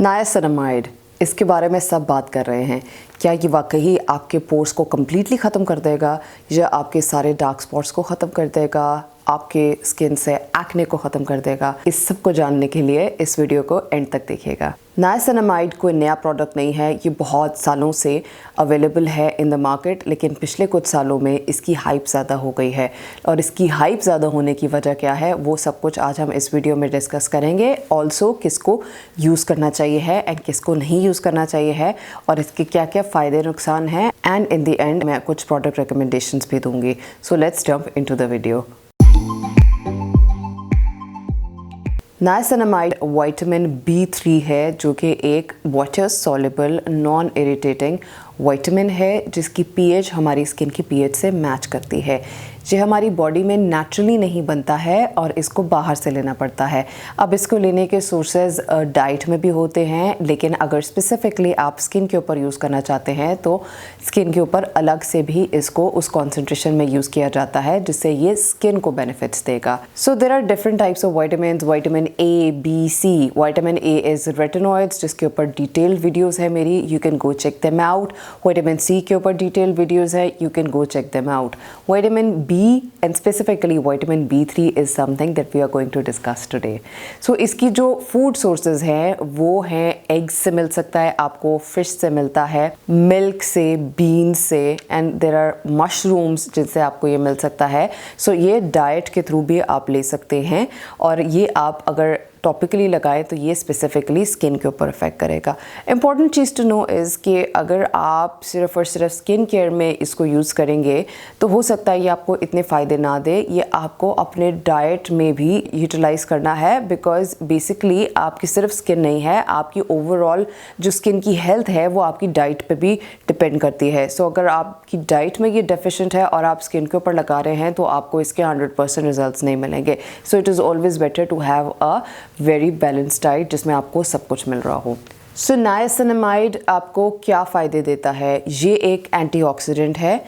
Niacinamide, इसके बारे में सब बात कर रहे हैं। क्या ये वाकई आपके पोर्स को कम्प्लीटली ख़त्म कर देगा या आपके सारे डार्क स्पॉट्स को ख़त्म कर देगा, आपके स्किन से एक्ने को ख़त्म कर देगा? इस सब को जानने के लिए इस वीडियो को एंड तक देखिएगा। नायासिनामाइड कोई नया प्रोडक्ट नहीं है, ये बहुत सालों से अवेलेबल है इन द मार्केट, लेकिन पिछले कुछ सालों में इसकी हाइप ज़्यादा हो गई है। और इसकी हाइप ज़्यादा होने की वजह क्या है, वो सब कुछ आज हम इस वीडियो में डिस्कस करेंगे। ऑल्सो किसको यूज़ करना चाहिए है एंड किसको नहीं यूज़ करना चाहिए है, और इसके क्या क्या फ़ायदे नुकसान हैं, एंड इन द एंड मैं कुछ प्रोडक्ट रिकमेंडेशंस भी दूंगी। So let's jump into the video. Niacinamide vitamin B3 है, जो कि एक water soluble non irritating vitamin है, जिसकी पीएच हमारी स्किन की पीएच से मैच करती है। ये हमारी बॉडी में नेचुरली नहीं बनता है और इसको बाहर से लेना पड़ता है। अब इसको लेने के सोर्सेज डाइट में भी होते हैं, लेकिन अगर स्पेसिफिकली आप स्किन के ऊपर यूज़ करना चाहते हैं तो स्किन के ऊपर अलग से भी इसको उस कॉन्सेंट्रेशन में यूज़ किया जाता है, जिससे ये स्किन को बेनिफिट्स देगा। So there are different types of vitamins, vitamin A, B, C। Vitamin A is retinoids, जिसके ऊपर डिटेल्ड वीडियोज़ है मेरी, you can go check them out. Vitamin C के ऊपर डिटेल्ड वीडियोज़ है, you can go check them out. Vitamin B and specifically vitamin B3 is something that we are going to discuss today. So इसकी जो food sources हैं वो हैं, eggs से मिल सकता है आपको, फिश से मिलता है, मिल्क से, बीन्स से, एंड देयर आर मशरूम्स जिनसे आपको ये मिल सकता है। सो ये डाइट के थ्रू भी आप ले सकते हैं, और ये आप अगर टॉपिकली लगाएं तो ये स्पेसिफिकली स्किन के ऊपर इफेक्ट करेगा। इंपॉर्टेंट चीज़ टू नो इज़ कि अगर आप सिर्फ और सिर्फ स्किन केयर में इसको यूज़ करेंगे तो हो सकता है ये आपको इतने फ़ायदे ना दे। ये आपको अपने डाइट में भी यूटिलाइज़ करना है, बिकॉज बेसिकली आपकी सिर्फ स्किन नहीं है, आपकी ओवरऑल जो स्किन की हेल्थ है वो आपकी डाइट पे भी डिपेंड करती है। सो अगर आपकी डाइट में ये डेफिशिएंट है और आप स्किन के ऊपर लगा रहे हैं तो आपको इसके 100% रिजल्ट्स नहीं मिलेंगे। So it is always better to have a very balanced diet जिसमें आपको सब कुछ मिल रहा हो। सो नायासिनामाइड आपको क्या फ़ायदे देता है? ये एक एंटीऑक्सीडेंट है।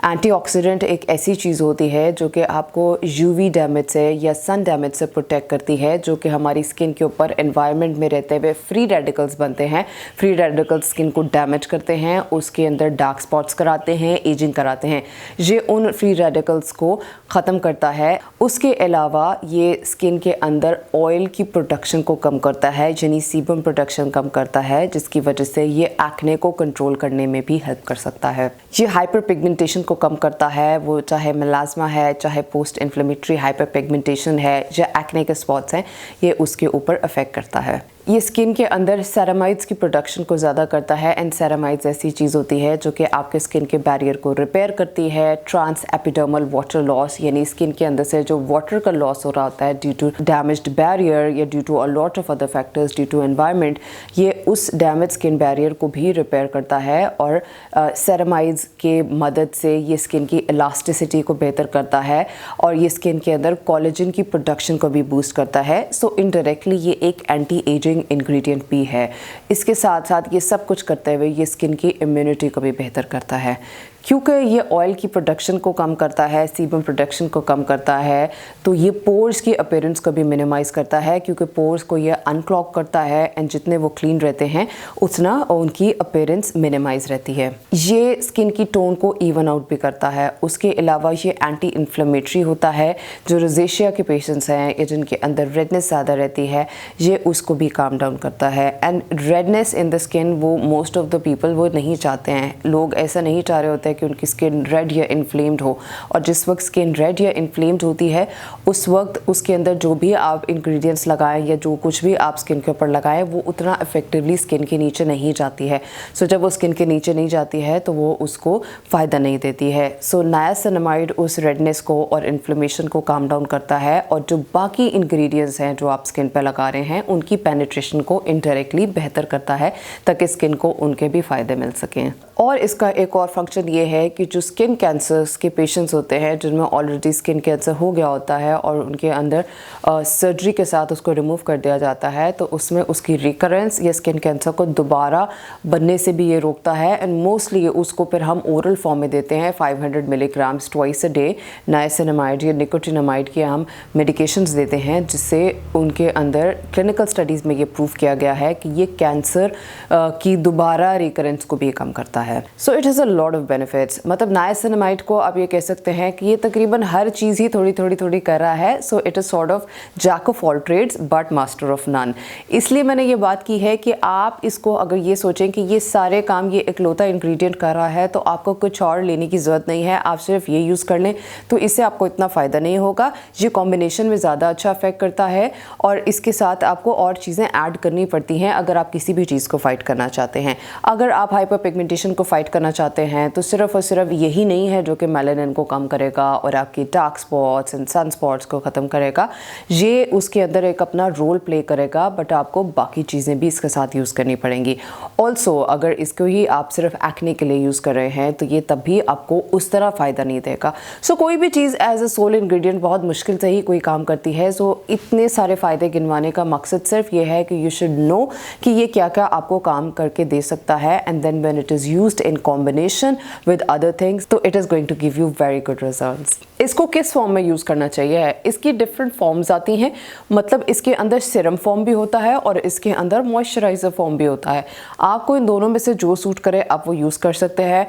एंटीऑक्सीडेंट एक ऐसी चीज़ होती है जो कि आपको यूवी डैमेज से या सन डैमेज से प्रोटेक्ट करती है, जो कि हमारी स्किन के ऊपर एनवायरनमेंट में रहते हुए फ्री रेडिकल्स बनते हैं। फ्री रेडिकल्स स्किन को डैमेज करते हैं, उसके अंदर डार्क स्पॉट्स कराते हैं, एजिंग कराते हैं। ये उन फ्री रेडिकल्स को ख़त्म करता है। उसके अलावा ये स्किन के अंदर ऑयल की प्रोडक्शन को कम करता है, यानी सीबम प्रोडक्शन कम करता है, जिसकी वजह से ये एक्ने को कंट्रोल करने में भी हेल्प कर सकता है। ये हाइपर पिगमेंटेशन को कम करता है, वो चाहे मेलास्मा है, चाहे पोस्ट इन्फ्लेमेटरी हाइपर पिगमेंटेशन है, या एक्ने के स्पॉट्स हैं, ये उसके ऊपर अफेक्ट करता है। ये स्किन के अंदर सेरामाइड्स की प्रोडक्शन को ज़्यादा करता है, एंड सेरामाइड्स ऐसी चीज़ होती है जो कि आपके स्किन के बैरियर को रिपेयर करती है। ट्रांस एपिडर्मल वाटर लॉस, यानी स्किन के अंदर से जो वाटर का लॉस हो रहा होता है ड्यू टू डैमेज्ड बैरियर या due to a lot of other factors, due to environment, ये उस डैमेज स्किन बैरियर को भी रिपेयर करता है। और सेरामाइड्स के मदद से ये स्किन की इलास्टिसिटी को बेहतर करता है, और ये स्किन के अंदर कोलेजन की प्रोडक्शन को भी बूस्ट करता है। सो इनडायरेक्टली ये एक एंटी एजिंग इंग्रेडिएंट भी है। इसके साथ साथ ये सब कुछ करते हुए ये स्किन की इम्यूनिटी को भी बेहतर करता है, क्योंकि ये ऑयल की प्रोडक्शन को कम करता है, सीबम प्रोडक्शन को कम करता है, तो ये पोर्स की अपीयरेंस को भी मिनिमाइज़ करता है, क्योंकि पोर्स को ये अनक्लॉग करता है, एंड जितने वो क्लीन रहते हैं उतना उनकी अपीयरेंस मिनिमाइज रहती है। ये स्किन की टोन को इवन आउट भी करता है। उसके अलावा ये एंटी इन्फ्लेमेटरी होता है। जो रोज़ेशिया के पेशेंट्स हैं या जिनके अंदर रेडनेस ज़्यादा रहती है, ये उसको भी काम डाउन करता है। And redness in the skin वो मोस्ट ऑफ द पीपल वो नहीं चाहते हैं। लोग ऐसा नहीं चाह रहे होते कि उनकी स्किन रेड या इन्फ्लेम्ड हो, और जिस वक्त स्किन रेड या इन्फ्लेम्ड होती है उस वक्त उसके अंदर जो भी आप इंग्रेडिएंट्स लगाएं या जो कुछ भी आप स्किन के ऊपर लगाएं वो उतना इफेक्टिवली स्किन के नीचे नहीं जाती है। सो जब वो स्किन के नीचे नहीं जाती है तो वो उसको फ़ायदा नहीं देती है। सो नायासिनामाइड उस रेडनेस को और इन्फ्लेमेशन को काम डाउन करता है, और जो बाकी इंग्रेडिएंट्स हैं जो आप स्किन पर लगा रहे हैं उनकी पेनिट्रेशन को इनडायरेक्टली बेहतर करता है, ताकि स्किन को उनके भी फ़ायदे मिल सकें। और इसका एक और फंक्शन ये ये है कि जो स्किन कैंसर्स के पेशेंट्स होते हैं जिनमें ऑलरेडी स्किन कैंसर हो गया होता है और उनके अंदर सर्जरी के साथ उसको रिमूव कर दिया जाता है, तो उसमें उसकी रिकरेंस या स्किन कैंसर को दोबारा बनने से भी ये रोकता है। एंड मोस्टली उसको फिर हम ओरल फॉर्म में देते हैं 500 milligrams twice a day. Niacinamide या निकोटिनामाइड के हम मेडिकेशंस देते हैं, जिससे उनके अंदर क्लिनिकल स्टडीज़ में ये प्रूव किया गया है कि ये कैंसर की दोबारा रिकरेंस को भी कम करता है। So it is a lot of benefits. मतलब नाइसिनामाइड को आप ये कह सकते हैं कि ये तकरीबन हर चीज़ ही थोड़ी कर रहा है। So it is sort of jack of all trades but master of none. इसलिए मैंने ये बात की है कि आप इसको अगर ये सोचें कि ये सारे काम ये इकलौता इंग्रेडिएंट कर रहा है तो आपको कुछ और लेने की ज़रूरत नहीं है, आप सिर्फ ये यूज़ कर लें तो इससे आपको इतना फ़ायदा नहीं होगा। ये कॉम्बिनेशन में ज़्यादा अच्छा इफेक्ट करता है और इसके साथ आपको और चीज़ें ऐड करनी पड़ती हैं अगर आप किसी भी चीज़ को फाइट करना चाहते हैं। अगर आप हाइपर पिगमेंटेशन को फाइट करना चाहते हैं तो सिर्फ और सिर्फ यही नहीं है जो कि मेलानिन को कम करेगा और आपकी dark spots and sun spots को ख़त्म करेगा। ये उसके अंदर एक अपना रोल प्ले करेगा, बट आपको बाकी चीज़ें भी इसके साथ यूज़ करनी पड़ेंगी। ऑल्सो अगर इसको ही आप सिर्फ एक्ने के लिए यूज़ कर रहे हैं तो ये तब भी आपको उस तरह फ़ायदा नहीं देगा। सो कोई भी चीज़ एज अ सोल इंग्रेडिएंट बहुत मुश्किल से ही कोई काम करती है। सो इतने सारे फ़ायदे गिनवाने का मकसद सिर्फ ये है कि यू शुड नो कि ये क्या क्या आपको काम करके दे सकता है, and then when it is used in combination with other things तो it is going to give you very good results. इसको किस फॉर्म में यूज़ करना चाहिए? इसकी डिफरेंट फॉर्म्स आती हैं। मतलब इसके अंदर सिरम फॉर्म भी होता है और इसके अंदर मॉइस्चराइज़र फॉर्म भी होता है। आपको इन दोनों में से जो सूट करे आप वो यूज़ कर सकते हैं।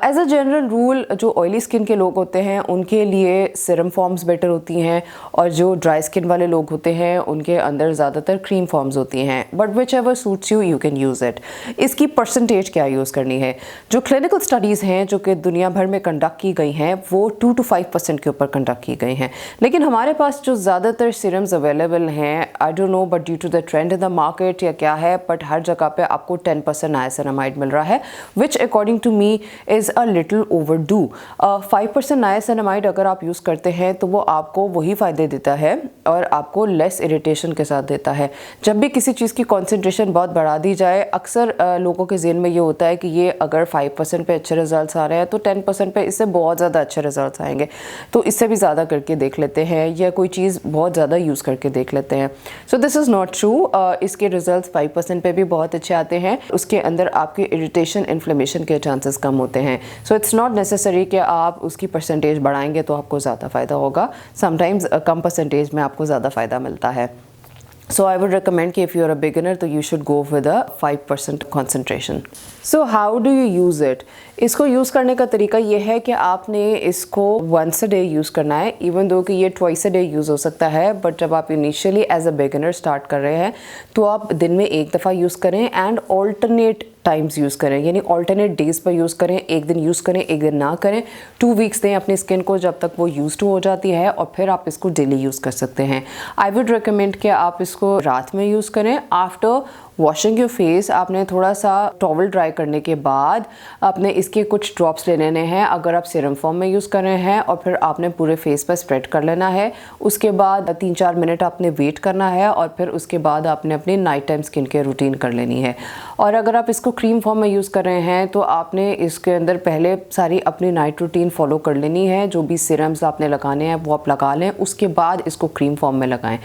एज अ जनरल रूल जो ऑयली स्किन के लोग होते हैं उनके लिए सिरम फॉर्म्स बेटर होती हैं और जो ड्राई स्किन वाले लोग होते हैं उनके अंदर ज़्यादातर क्रीम फॉर्म्स होती हैं। But which ever suits you, you can use it. इसकी परसेंटेज क्या यूज़ करनी है? जो क्लिनिकल स्टडीज़ हैं जो कि दुनिया भर में कंडक्ट की गई हैं वो 2 to 5% के ऊपर कंडक्ट की गई हैं। लेकिन हमारे पास जो ज़्यादातर सीरम्स अवेलेबल हैं, I don't know but due to the trend in the market या क्या है, बट हर जगह पे आपको 10% नाइसिनामाइड मिल रहा है, which according to me is a little overdo. 5% niacinamide अगर आप यूज़ करते हैं तो वो आपको वही फ़ायदे देता है और आपको लेस इरिटेशन के साथ देता है। जब भी किसी चीज़ की कॉन्सेंट्रेशन बहुत बढ़ा दी जाए, अक्सर लोगों के ज़हन में ये होता है कि ये अगर 5% पे अच्छे रिजल्ट्स आ रहे हैं तो 10% पे इससे बहुत ज़्यादा अच्छे रिजल्ट्स आएंगे, तो इससे भी ज़्यादा करके देख लेते हैं या कोई चीज़ बहुत ज़्यादा यूज़ करके देख लेते हैं। So this is not true. इसके रिजल्ट्स 5% पे भी बहुत अच्छे आते हैं। उसके अंदर आपके इरिटेशन इन्फ्लेमेशन के चांसेस कम होते हैं। सो इट्स नॉट नेसेसरी कि आप उसकी परसेंटेज बढ़ाएंगे तो आपको ज़्यादा फ़ायदा होगा। समटाइम्स कम परसेंटेज में आपको ज़्यादा फ़ायदा मिलता है। So I would recommend कि if you are a beginner तो you should go with a 5% concentration. So how do you use it? इसको यूज़ करने का तरीका ये है कि आपने इसको once a day यूज़ करना है, even though कि ये twice a day यूज़ हो सकता है, बट जब आप initially as a beginner start कर रहे हैं तो आप दिन में एक दफ़ा यूज़ करें एंड ऑल्टरनेट टाइम्स यूज़ करें, यानी ऑल्टरनेट डेज पर यूज़ करें। एक दिन यूज़ करें, एक दिन ना करें। 2 वीक्स दें अपनी स्किन को जब तक वो यूज़ टू हो जाती है और फिर आप इसको डेली यूज़ कर सकते हैं। आई वुड रिकमेंड कि आप इसको रात में यूज़ करें। आफ्टर वॉशिंग योर फेस आपने थोड़ा सा टॉवल ड्राई करने के बाद आपने इसके कुछ ड्रॉप्स ले लेने हैं अगर आप सीरम फॉर्म में यूज़ कर रहे हैं, और फिर आपने पूरे फेस पर स्प्रेड कर लेना है। उसके बाद 3-4 मिनट आपने वेट करना है और फिर उसके बाद आपने अपनी night time skin care routine कर लेनी है। और अगर आप इसको क्रीम फॉर्म में यूज़ कर रहे हैं तो आपने इसके अंदर पहले सारी अपनी नाइट रूटीन फॉलो कर लेनी है। जो भी सीरम्स आपने लगाने हैं वो आप लगा लें, उसके बाद इसको क्रीम फॉर्म में लगाएं।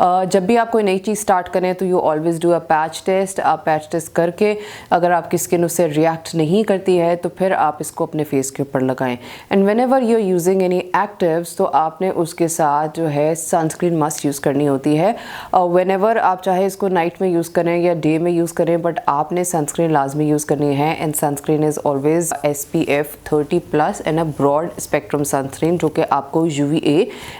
जब भी आप कोई नई चीज़ स्टार्ट करें तो you always do a patch test. आप पैच टेस्ट करके अगर आपकी स्किन उससे रिएक्ट नहीं करती है तो फिर आप इसको अपने फेस के ऊपर लगाएं। And whenever you are using any actives तो आपने उसके साथ जो है सनस्क्रीन मस्ट यूज़ करनी होती है। व्हेन एवर आप चाहे इसको नाइट में यूज़ करें या डे में यूज़ करें, बट आपने सनस्क्रीन लाजमी यूज़ करनी है। And sunscreen is always SPF 30+ and a broad spectrum sunscreen जो कि आपको UVA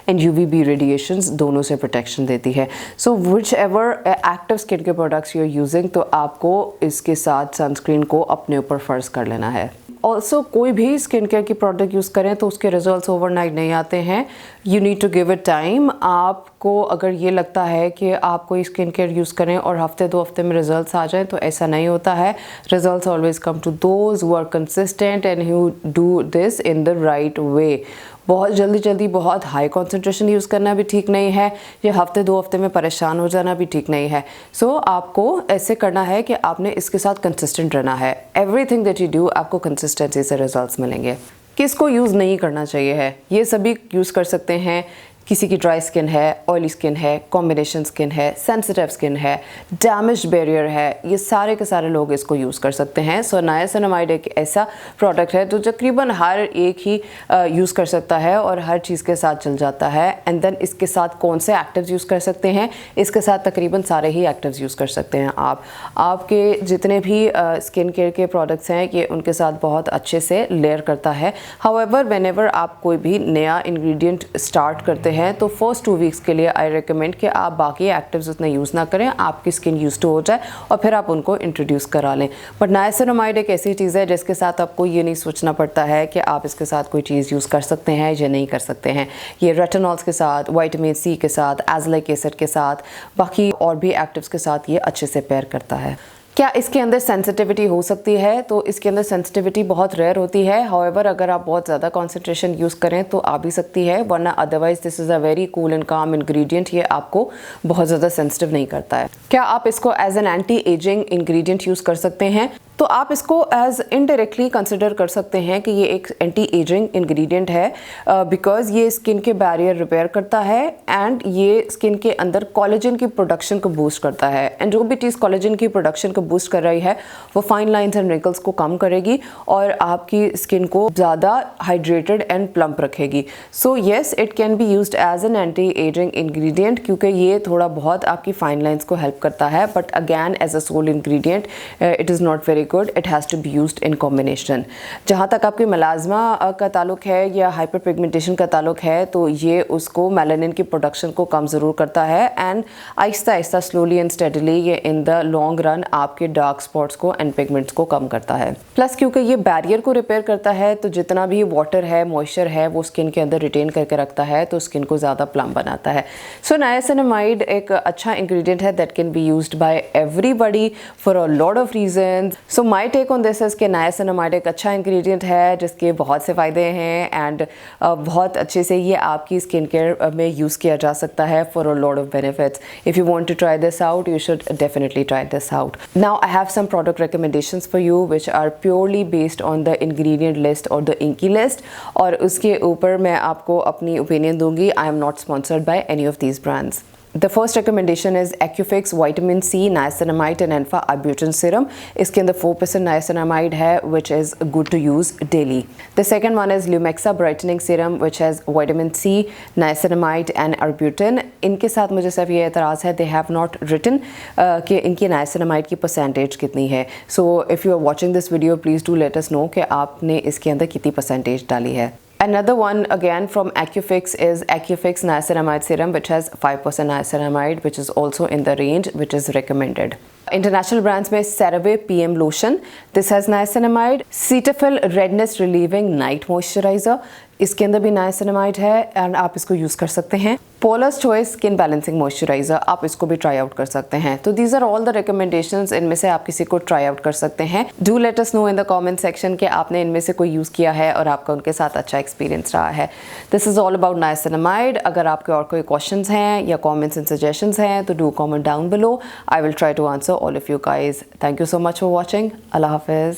एंड UVB रेडिएशंस दोनों से प्रोटेक्शन देती है। सो विच एवर एक्टिव स्किन के प्रोडक्ट्स यू आर यूजिंग तो आपको इसके साथ सनस्क्रीन को अपने ऊपर फ़र्ज कर लेना है। ऑल्सो कोई भी स्किन केयर की प्रोडक्ट यूज़ करें तो उसके रिजल्ट्स ओवरनाइट नहीं आते हैं। You need to give it time. आपको अगर ये लगता है कि आप कोई स्किन केयर यूज़ करें और हफ्ते 2 हफ्ते में रिजल्ट्स आ जाएं तो ऐसा नहीं होता है। Results always come to those who are consistent and who do this in the right way. बहुत जल्दी बहुत हाई कॉन्सेंट्रेशन यूज़ करना भी ठीक नहीं है, ये हफ्ते 2 हफ्ते में परेशान हो जाना भी ठीक नहीं है। सो आपको ऐसे करना है कि आपने इसके साथ कंसिस्टेंट रहना है। एवरीथिंग दैट यू डू आपको कंसिस्टेंसी से रिजल्ट्स मिलेंगे। किसको यूज़ नहीं करना चाहिए है, ये सभी यूज़ कर सकते हैं। किसी की ड्राई स्किन है, ऑयली स्किन है, कॉम्बिनेशन स्किन है, सेंसिटिव स्किन है, डैमेज बैरियर है, ये सारे के सारे लोग इसको यूज़ कर सकते हैं। सो नायासिनामाइड एक ऐसा प्रोडक्ट है जो तकरीबन हर एक ही यूज़ कर सकता है और हर चीज़ के साथ चल जाता है। एंड देन इसके साथ कौन से एक्टिव्स यूज़ कर सकते हैं, इसके साथ तकरीबन सारे ही एक्टिव्स यूज़ कर सकते हैं आप। आपके जितने भी स्किन केयर के प्रोडक्ट्स हैं ये उनके साथ बहुत अच्छे से लेयर करता है। हाउएवर व्हेनेवर आप कोई भी नया इंग्रेडिएंट स्टार्ट करते हैं तो फर्स्ट 2 वीक्स के लिए आई रिकमेंड कि आप बाकी एक्टिव्स उतना यूज़ ना करें, आपकी स्किन यूज़ टू हो जाए और फिर आप उनको इंट्रोड्यूस करा लें। बट नायासिनामाइड एक ऐसी चीज़ है जिसके साथ आपको ये नहीं सोचना पड़ता है कि आप इसके साथ कोई चीज़ यूज़ कर सकते हैं या नहीं कर सकते हैं। ये रेटिनॉल्स के साथ, विटामिन सी के साथ, एज़ेलिक एसिड के साथ, बाकी और भी एक्टिव्स के साथ ये अच्छे से पेयर करता है। क्या इसके अंदर सेंसिटिविटी हो सकती है? तो इसके अंदर सेंसिटिविटी बहुत रेयर होती है। हाउएवर अगर आप बहुत ज़्यादा कंसंट्रेशन यूज़ करें तो आ भी सकती है, वरना otherwise this is a very cool and काम इंग्रेडिएंट। ये आपको बहुत ज़्यादा सेंसिटिव नहीं करता है। क्या आप इसको as an anti aging ingredient use कर सकते हैं? तो आप इसको एज इनडायरेक्टली कंसिडर कर सकते हैं कि ये एक एंटी एजिंग इंग्रेडिएंट है, बिकॉज ये स्किन के बैरियर रिपेयर करता है एंड ये स्किन के अंदर कोलेजन की प्रोडक्शन को बूस्ट करता है। एंड जो भी चीज़ कोलेजन की प्रोडक्शन को बूस्ट कर रही है वो फाइन लाइंस एंड रिंकल्स को कम करेगी और आपकी स्किन को ज़्यादा हाइड्रेटेड एंड प्लम्प रखेगी। So yes, it can be used as an anti aging ingredient क्योंकि ये थोड़ा बहुत आपकी फाइन लाइंस को हेल्प करता है। But again as a sole ingredient it is not very good, it has to be used in combination. जहाँ तक आपकी मेलाज़मा का ताल्लुक है या हाइपर पिगमेंटेशन का ताल्लुक है तो ये उसको मेलानिन की प्रोडक्शन को कम ज़रूर करता है and Aahista Aahista slowly and steadily ये इन द लॉन्ग रन आपके डार्क स्पॉट्स को एंड पिगमेंट्स को कम करता है। प्लस क्योंकि ये बैरियर को रिपेयर करता है तो जितना भी वाटर है, मॉइस्चर है, वो स्किन के अंदर रिटेन करके रखता है तो स्किन को ज़्यादा प्लम बनाता है। सो नायासिनामाइड एक अच्छा इंग्रेडिएंट है that can be used by everybody for a lot of reasons. So my take on this is कि नायासिनामाइड एक अच्छा इंग्रेडिएंट है जिसके बहुत से फ़ायदे हैं एंड बहुत अच्छे से ये आपकी स्किन केयर में यूज़ किया जा सकता है for a lot of benefits. If you want to try this out you should definitely try this out. Now I have some product recommendations for you which are purely based on the ingredient list or the INCI list और उसके ऊपर मैं आपको अपनी opinion दूंगी। I am not sponsored by any of these brands. The first recommendation is Acufix Vitamin C Niacinamide and Alpha Arbutin Serum. इसके अंदर 4% niacinamide है which is good to use daily. The second one is Lumexa Brightening Serum which has Vitamin C, Niacinamide and Arbutin. इनके साथ मुझे सिर्फ ये एतराज़ है they have not written कि इनकी niacinamide की percentage कितनी है. So if you are watching this video please do let us know कि आपने इसके अंदर कितनी percentage डाली है. Another one again from Acufix is Acufix Niacinamide Serum which has 5% niacinamide which is also in the range which is recommended. International brands में CeraVe PM Lotion, this has niacinamide. Cetaphil Redness Relieving Night Moisturizer, इसके अंदर भी niacinamide है and आप इसको use कर सकते हैं. Paula's choice skin balancing moisturizer, आप इसको भी ट्राई आउट कर सकते हैं. तो these are all the recommendations, इनमें से आप किसी को ट्राई आउट कर सकते हैं. Do let us know in the comment section कि आपने इनमें से कोई यूज़ किया है और आपका उनके साथ अच्छा एक्सपीरियंस रहा है. This is all about niacinamide. अगर आपके और कोई क्वेश्चंस हैं या कमेंट्स एंड सजेशंस हैं तो do comment down below. I will try to answer all of you guys. Thank you so much for watching. Allah हाफिज़.